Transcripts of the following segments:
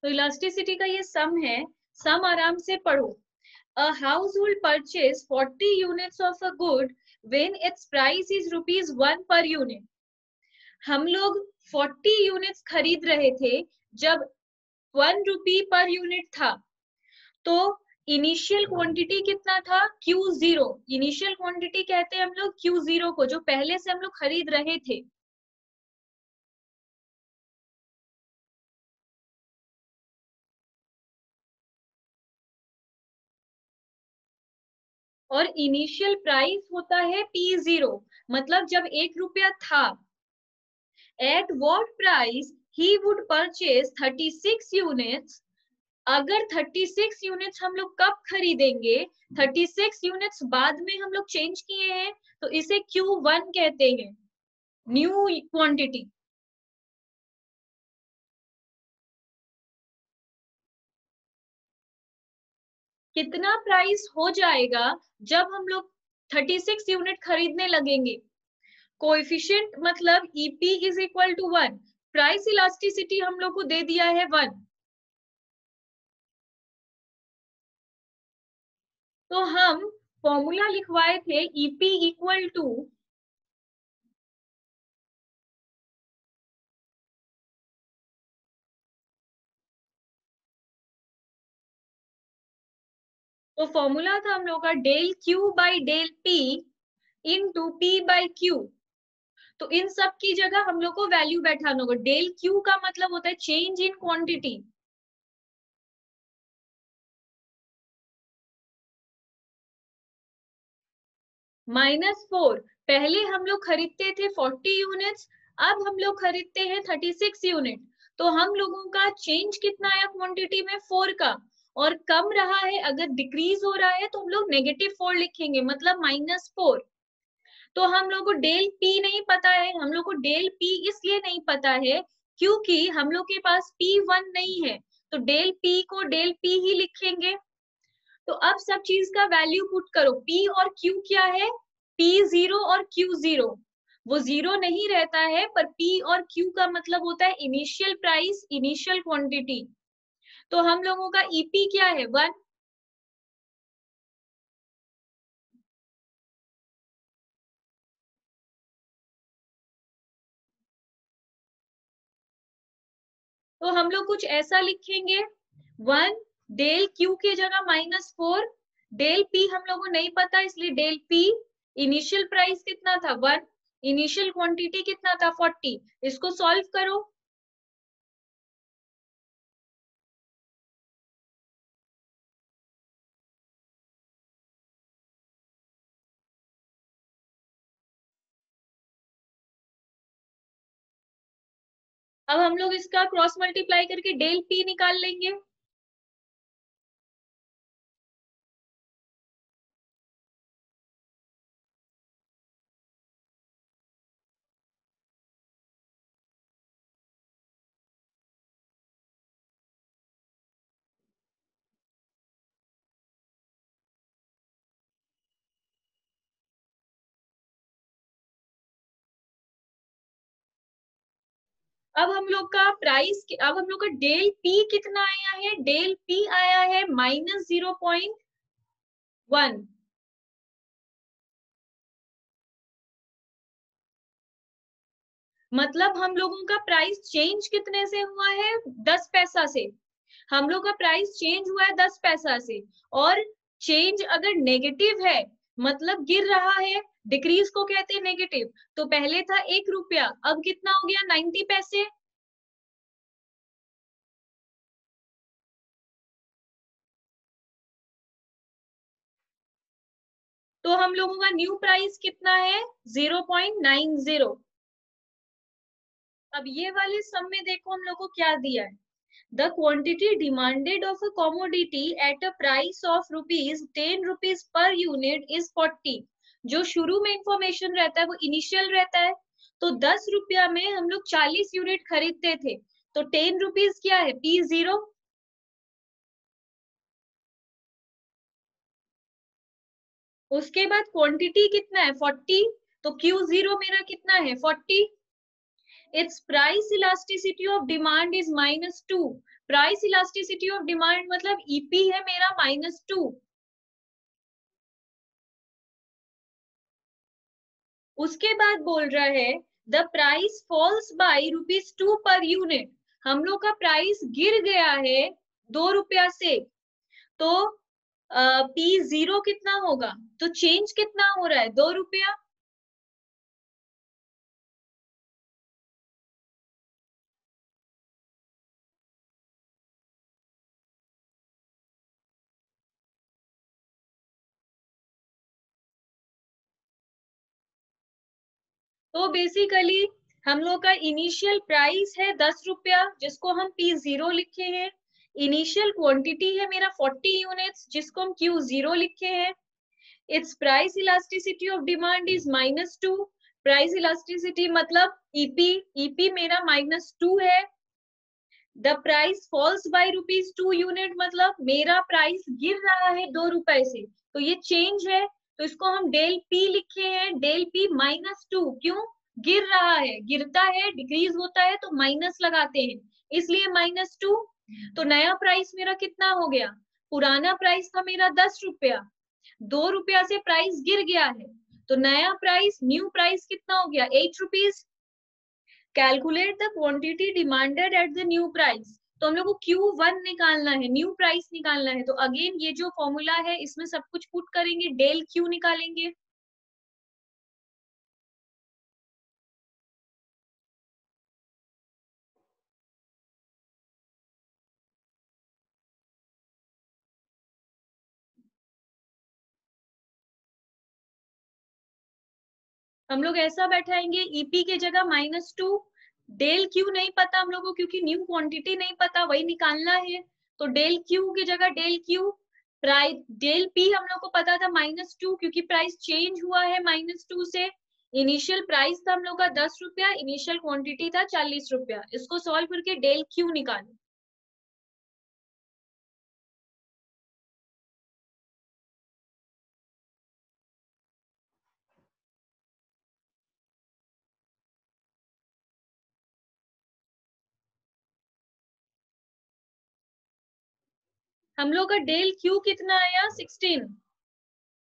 तो इलास्टिसिटी का ये सम है, सम आराम से पढ़ो। A household purchase 40 units of a good when its price is ₹1 per unit. हम लोग 40 यूनिट्स खरीद रहे थे जब 1 रुपी पर यूनिट था। तो इनिशियल क्वांटिटी कितना था? Q0। इनिशियल क्वांटिटी कहते हैं हम लोग Q0 को, जो पहले से हम लोग खरीद रहे थे। और इनिशियल प्राइस होता है P0, मतलब जब 1 रुपया था। Eight what price he would purchase 36 units. अगर 36 यूनिट्स हम लोग कब खरीदेंगे? 36 यूनिट्स बाद में हम लोग चेंज किए हैं, तो इसे Q1 कहते हैं, न्यू क्वांटिटी। कितना प्राइस हो जाएगा जब हम लोग 36 यूनिट खरीदने लगेंगे? कोएफिशिएंट मतलब EP is equal to 1। Price elasticity हम लोग को दे दिया है 1। तो हम फॉर्मूला लिखवाए थे ईपी इक्वल टू तो फॉर्मूला था हम लोग का del Q by del P into P by Q. तो इन सब की जगह हम लोग को वैल्यू बैठाना होगा। डेल क्यू का मतलब होता है चेंज इन क्वांटिटी। -4, पहले हम लोग खरीदते थे 40 यूनिट्स, अब हम लोग खरीदते हैं 36 यूनिट। तो हम लोगों का चेंज कितना आया क्वांटिटी में? 4 का। और कम रहा है, अगर डिक्रीज हो रहा है तो हम लोग -4 लिखेंगे, मतलब -4। तो हम लोग को डेल पी नहीं पता है। हम लोग को डेल पी इसलिए नहीं पता है क्योंकि हम लोग के पास P1 नहीं है, तो डेल पी को डेल पी ही लिखेंगे। तो अब सब चीज का वैल्यू पुट करो। P और Q क्या है? P0 और Q0। वो जीरो नहीं रहता है, पर P और Q का मतलब होता है इनिशियल प्राइस, इनिशियल क्वांटिटी। तो हम लोगों का ईपी क्या है? 1। तो हम लोग कुछ ऐसा लिखेंगे, 1 डेल क्यू की जगह -4। डेल पी हम लोग को नहीं पता, इसलिए डेल पी इनिशियल प्राइस कितना था? 1। इनिशियल क्वांटिटी कितना था? 40। इसको सॉल्व करो। अब हम लोग इसका क्रॉस मल्टीप्लाई करके डेल पी निकाल लेंगे। अब हम लोग का प्राइस, अब हम लोग का डेल पी कितना आया है? डेल पी आया है -0.1। मतलब हम लोगों का प्राइस चेंज कितने से हुआ है? 10 पैसा से। हम लोग का प्राइस चेंज हुआ है 10 पैसा से। और चेंज अगर नेगेटिव है, मतलब गिर रहा है, डिक्रीज को कहते हैं नेगेटिव। तो पहले था 1 रुपया, अब कितना हो गया? 90 पैसे। तो हम लोगों का न्यू प्राइस कितना है? 0.90। अब ये वाले सम में देखो हम लोग को क्या दिया है। The quantity demanded of a commodity eight a price of ₹10 per unit is 40। जो शुरू में इंफॉर्मेशन रहता है वो इनिशियल रहता है। तो 10 रुपया में हम लोग 40 यूनिट खरीदते थे, तो ₹10 क्या है? P0। उसके बाद क्वांटिटी कितना है? 40। तो Q0 मेरा कितना है? 40। It's price elasticity of demand is -2। Price elasticity of demand मतलब ईपी है मेरा -2। उसके बाद बोल रहा है the price falls by ₹2 per unit. हम लोग का प्राइस गिर गया है 2 रुपया से, तो P0 कितना होगा? तो चेंज कितना हो रहा है? 2 रुपया। तो बेसिकली हम लोग का इनिशियल प्राइस है 10 रुपया, जिसको हम P0 लिखे हैं। इनिशियल क्वांटिटी है मेरा 40 यूनिट्स, जिसको हम Q0 लिखे हैं। It's price elasticity of demand is -2। Price elasticity मतलब ईपी, ईपी मेरा -2 है। The price falls by ₹2 unit मतलब मेरा प्राइस गिर रहा है 2 रुपए से, तो ये चेंज है, तो इसको हम डेल पी लिखे हैं, डेल पी -2। क्यों? गिर रहा है, गिरता है, डिक्रीज होता है तो माइनस लगाते हैं, इसलिए -2। तो नया प्राइस मेरा कितना हो गया? पुराना प्राइस था मेरा 10 रुपया, 2 रुपया से प्राइस गिर गया है, तो नया प्राइस, न्यू प्राइस कितना हो गया? 8 rupees. Calculate the quantity demanded at the new price. तो हम लोग को Q1 निकालना है, न्यू प्राइस निकालना है। तो अगेन ये जो फॉर्मूला है इसमें सब कुछ पुट करेंगे, डेल Q निकालेंगे। हम लोग ऐसा बैठाएंगे, ईपी के जगह -2, डेल क्यू नहीं पता हम लोग को क्योंकि न्यू क्वांटिटी नहीं पता, वही निकालना है। तो डेल क्यू की जगह del Q, price del P हम लोग को पता था -2 क्योंकि प्राइस चेंज हुआ है -2 से। इनिशियल प्राइस था हम लोग का 10 रुपया, इनिशियल क्वांटिटी था 40 रुपया। इसको सॉल्व करके डेल क्यू निकालो। हम लोग का डेल क्यू कितना आया? 16।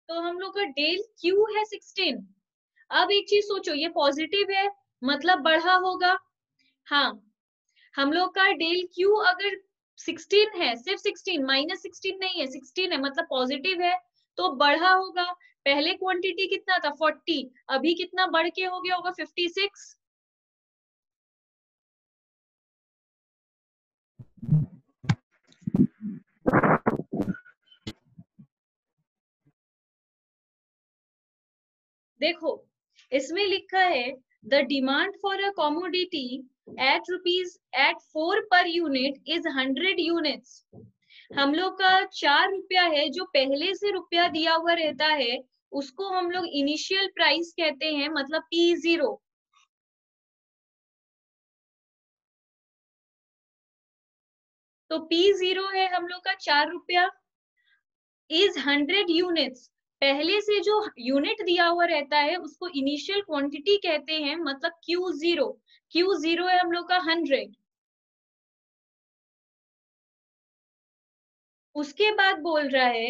तो हम लोग का डेल क्यू है 16। अब एक चीज सोचो, ये पॉजिटिव है मतलब बढ़ा होगा। हाँ, हम लोग का डेल क्यू अगर 16 है, सिर्फ 16, -16 नहीं है, 16 है मतलब पॉजिटिव है, तो बढ़ा होगा। पहले क्वांटिटी कितना था? 40, अभी कितना बढ़ के हो गया होगा? 56। देखो, इसमें लिखा है the demand for a commodity at 4 per unit is 100 units. हम लोग का 4 रुपया है, जो पहले से रुपया दिया हुआ रहता है उसको हम लोग इनिशियल प्राइस कहते हैं, मतलब P0। तो P0 है हम लोग का 4 रुपया, इज 100 यूनिट्स। पहले से जो यूनिट दिया हुआ रहता है उसको इनिशियल क्वांटिटी कहते हैं, मतलब Q0। Q0 है हम लोग का 100। उसके बाद बोल रहा है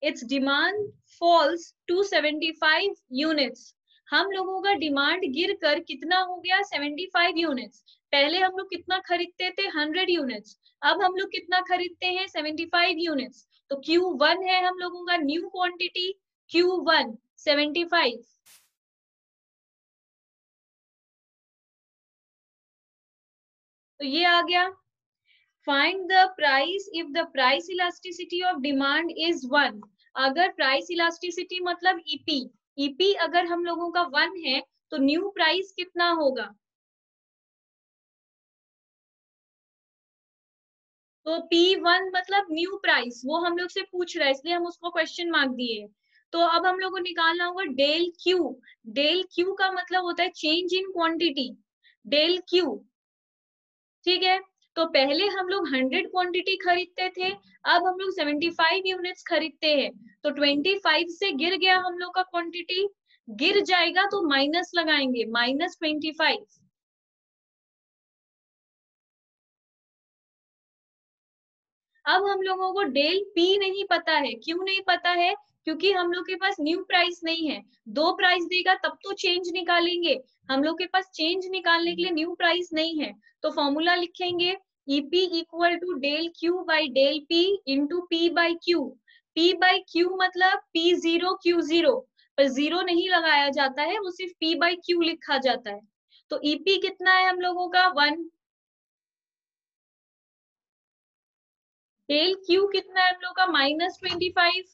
it's demand falls to 75 units. हम लोगों का डिमांड गिर कर कितना हो गया? 75 यूनिट्स। पहले हम लोग कितना खरीदते थे? 100 यूनिट्स। अब हम लोग कितना खरीदते हैं? 75 यूनिट्स। तो Q1 है हम लोगों का न्यू क्वांटिटी, Q1 75। तो ये आ गया। Find the price if the price elasticity of demand is 1। अगर प्राइस इलास्टिसिटी मतलब ईपी, ईपी अगर हम लोगों का 1 है तो न्यू प्राइस कितना होगा? तो P1 मतलब न्यू प्राइस, वो हम लोग से पूछ रहा है इसलिए हम उसको क्वेश्चन मार्क दिए। तो अब हम लोग को निकालना होगा डेल क्यू। डेल क्यू का मतलब होता है change in quantity, del Q. ठीक है, तो पहले हम लोग 100 क्वांटिटी खरीदते थे, अब हम लोग 75 यूनिट्स खरीदते हैं। तो 25 से गिर गया हम लोग का क्वांटिटी, गिर जाएगा तो माइनस लगाएंगे, -25। अब हम लोगों को डेल पी नहीं पता है। क्यों नहीं पता है? क्योंकि हम लोग के पास न्यू प्राइस नहीं है। दो प्राइस देगा तब तो चेंज निकालेंगे, हम लोग के पास चेंज निकालने के लिए न्यू प्राइस नहीं है। तो फॉर्मूला लिखेंगे EP equal to del Q by del P into P by Q. P by Q मतलब पी जीरो क्यू जीरो, पर जीरो नहीं लगाया जाता है, वो सिर्फ पी बाई क्यू लिखा जाता है। तो ईपी कितना है हम लोगों का? 1। डेल क्यू कितना है हम लोग का? -25।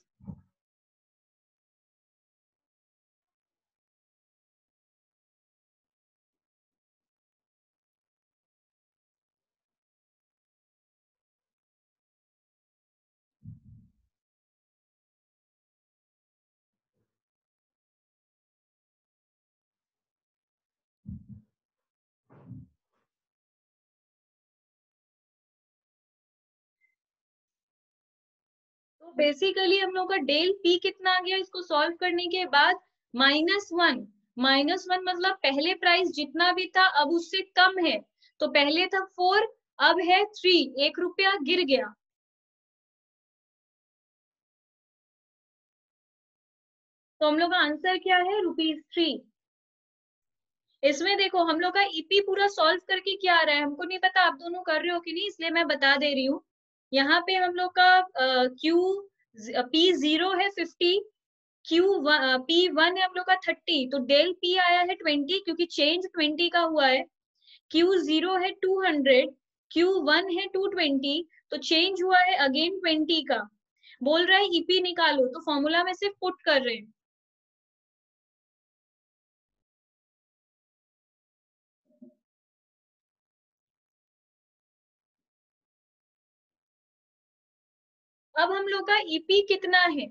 तो बेसिकली हम लोग का डेल पी कितना आ गया इसको सॉल्व करने के बाद? -1। -1 मतलब पहले प्राइस जितना भी था अब उससे कम है। तो पहले था 4, अब है 3, 1 रुपया गिर गया। तो हम लोग का आंसर क्या है? ₹3। इसमें देखो हम लोग का ईपी पूरा सॉल्व करके क्या आ रहा है हमको नहीं पता, आप दोनों कर रहे हो कि नहीं, इसलिए मैं बता दे रही हूँ। यहाँ पे हम लोग का क्यू पी जीरो है 50, पी वन है हम लोग का 30, तो डेल पी आया है 20 क्योंकि चेंज 20 का हुआ है। क्यू जीरो है 200, क्यू वन है 220, तो चेंज हुआ है अगेन 20 का। बोल रहा है ईपी निकालो, तो फॉर्मूला में सिर्फ पुट कर रहे हैं। अब हम लोग का ईपी कितना है?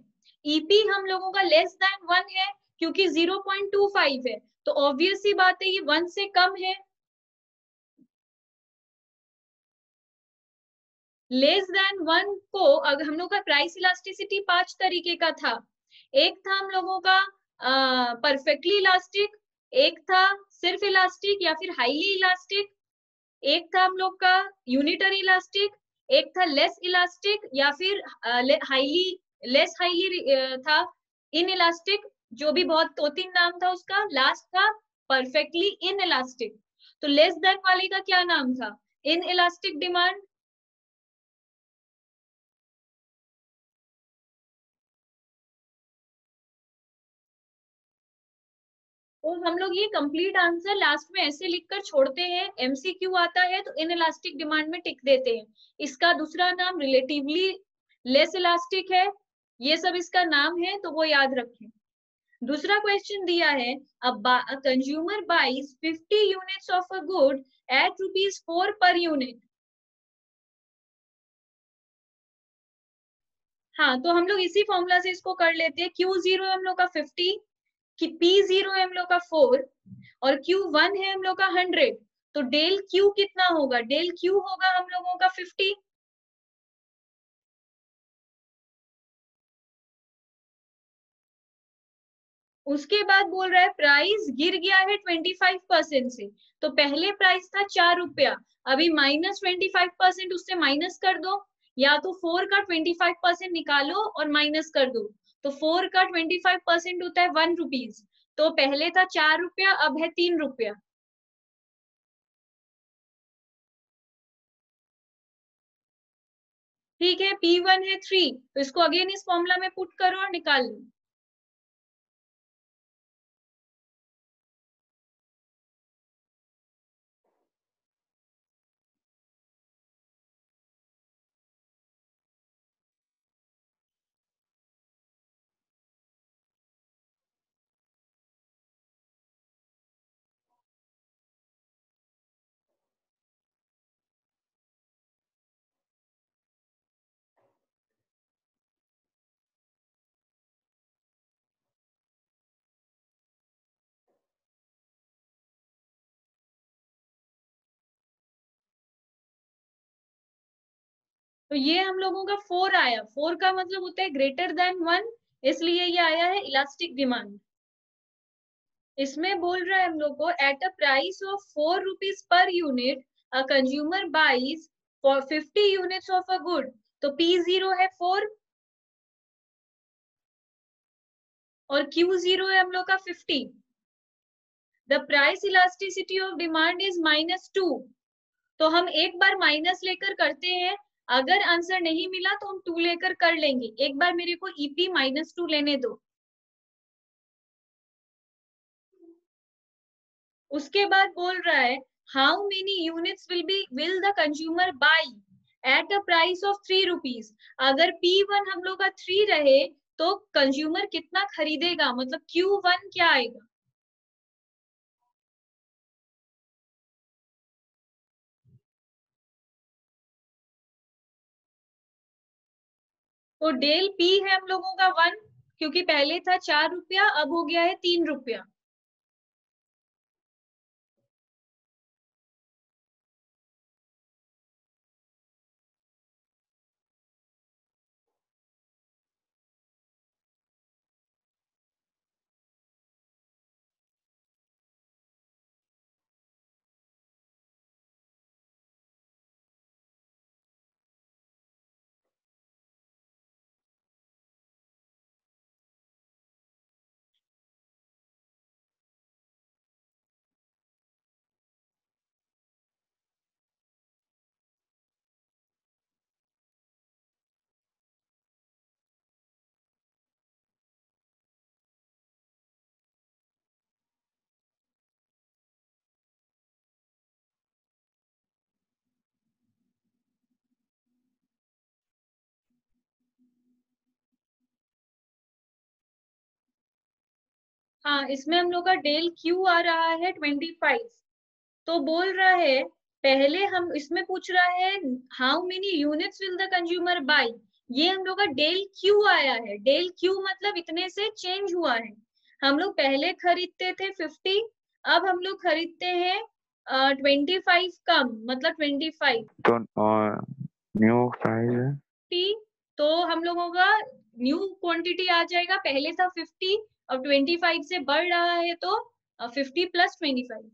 ईपी हम लोगों का लेस देन 1 है क्योंकि 0.25 है, तो ऑब्वियस सी बात है ये 1 से कम है। लेस देन 1 को अगर हम लोग का प्राइस इलास्टिसिटी 5 तरीके का था। एक था हम लोगों का परफेक्टली इलास्टिक, एक था सिर्फ इलास्टिक या फिर हाईली इलास्टिक, एक था हम लोग का यूनिटरी इलास्टिक, एक था लेस इलास्टिक या फिर हाईली लेस हाईली था इन इलास्टिक, जो भी बहुत 2-3 नाम था उसका। लास्ट था परफेक्टली इन इलास्टिक। तो लेस देन वाले का क्या नाम था? In elastic demand. तो हम लोग ये कंप्लीट आंसर लास्ट में ऐसे लिखकर छोड़ते हैं, एमसीक्यू आता है तो इन इलास्टिक डिमांड में टिक देते हैं। इसका दूसरा नाम रिलेटिवली लेस इलास्टिक है, ये सब इसका नाम है, तो वो याद रखें। दूसरा क्वेश्चन दिया है, a consumer buys 50 units of a good at ₹4 per unit। हाँ, तो हम लोग इसी फॉर्मूला से इसको कर लेते हैं। क्यू जीरो है हम लोग का 50, कि पी जीरो है हम लोग का 4 और क्यू वन है हम लोग का 100। तो डेल क्यू कितना होगा? डेल क्यू होगा हम लोगों का 50। उसके बाद बोल रहा है प्राइस गिर गया है 25% से। तो पहले प्राइस था 4 रुपया, अभी -25% उससे माइनस कर दो, या तो 4 का 25% निकालो और माइनस कर दो। तो 4 का 25% होता है 1 रुपीज। तो पहले था 4 रुपया, अब है 3 रुपया। ठीक है, P1 है 3, तो इसको अगेन इस फॉर्मूला में पुट करो और निकाल लो। तो ये हम लोगों का 4 आया, 4 का मतलब होता है ग्रेटर देन 1, इसलिए ये आया है इलास्टिक डिमांड। इसमें बोल रहा है हम लोग को at a price of 4 rupees per unit a consumer buys for 50 units of a good. तो P0 है 4 और Q0 है हम लोग का 50। The price elasticity of demand is -2। तो हम एक बार माइनस लेकर करते हैं, अगर आंसर नहीं मिला तो हम 2 लेकर कर लेंगे। एक बार मेरे को EP -2 लेने दो। उसके बाद बोल रहा है how many units will the consumer by eight a price of 3 rupees. अगर P1 हम लोग का 3 रहे तो कंज्यूमर कितना खरीदेगा, मतलब Q1 क्या आएगा। तो डेल P है हम लोगों का 1, क्योंकि पहले था 4 रुपया, अब हो गया है 3 रुपया। हाँ, इसमें हम लोग का डेल Q आ रहा है 25। तो बोल रहा है पहले हम इसमें पूछ रहा है how many units will the consumer by. ये हम लोग का डेल Q आया है। डेल Q मतलब इतने से चेंज हुआ है। हम लोग पहले खरीदते थे 50, अब हम लोग खरीदते हैं 25 कम, मतलब 25। तो न्यू प्राइस है। तो हम लोगों का न्यू क्वांटिटी आ जाएगा, पहले था 50 और 25 से बढ़ रहा है तो 50 + 25।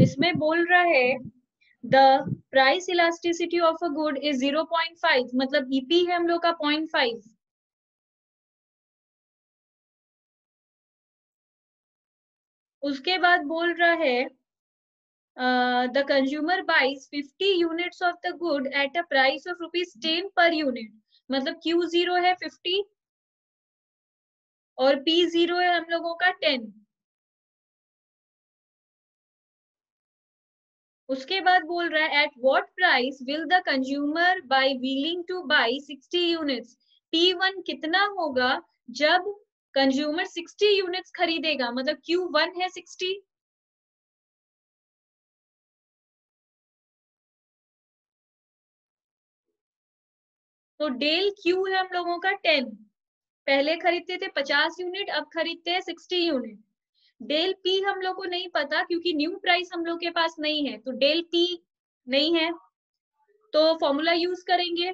इसमें बोल रहा है the price elasticity of a good is 0.5, मतलब EP है हम लोग का 0.5। उसके बाद बोल रहा है the consumer buys 50 units of the good at a price of ₹10 per unit, मतलब Q0 है 50 और P0 है हम लोगों का 10। उसके बाद बोल रहा है at what price will the consumer buy willing to buy 60 units. P1 कितना होगा जब कंज्यूमर 60 यूनिट्स खरीदेगा, मतलब Q1 है 60। तो डेल Q है हम लोगों का 10। पहले खरीदते थे 50 यूनिट, अब खरीदते हैं 60 यूनिट। डेल P हम लोग को नहीं पता क्योंकि न्यू प्राइस हम लोग के पास नहीं है, तो डेल P नहीं है, तो फॉर्मूला यूज करेंगे।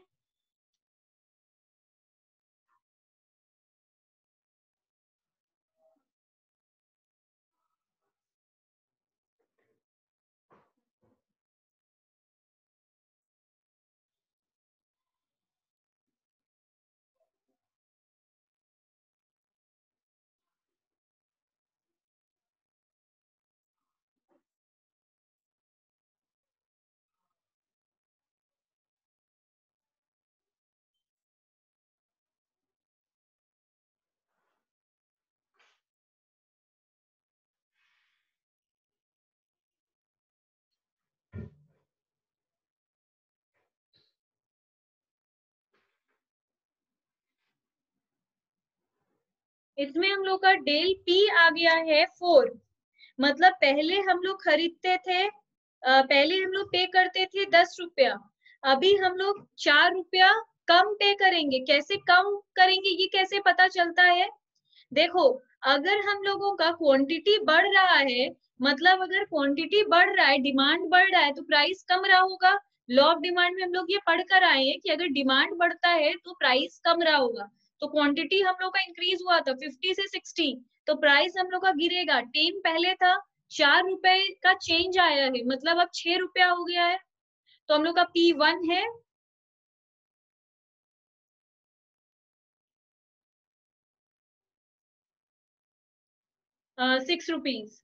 इसमें हम लोग का डेल P आ गया है 4, मतलब पहले हम लोग खरीदते थे, पहले हम लोग पे करते थे 10 रुपया, अभी हम लोग 4 रुपया कम पे करेंगे। कैसे कम करेंगे ये कैसे पता चलता है, देखो अगर हम लोगों का क्वांटिटी बढ़ रहा है, मतलब अगर क्वांटिटी बढ़ रहा है, डिमांड बढ़ रहा है तो प्राइस कम रहा होगा। लॉ ऑफ डिमांड में हम लोग ये पढ़कर आए हैं कि अगर डिमांड बढ़ता है तो प्राइस कम रहा होगा। तो क्वांटिटी हम लोग का इंक्रीज हुआ था 50 से 60, तो प्राइस हम लोग का गिरेगा। 10 पहले था, 4 रुपए का चेंज आया है, मतलब अब 6 रुपया हो गया है। तो हम लोग का P1 है 6 रुपीज।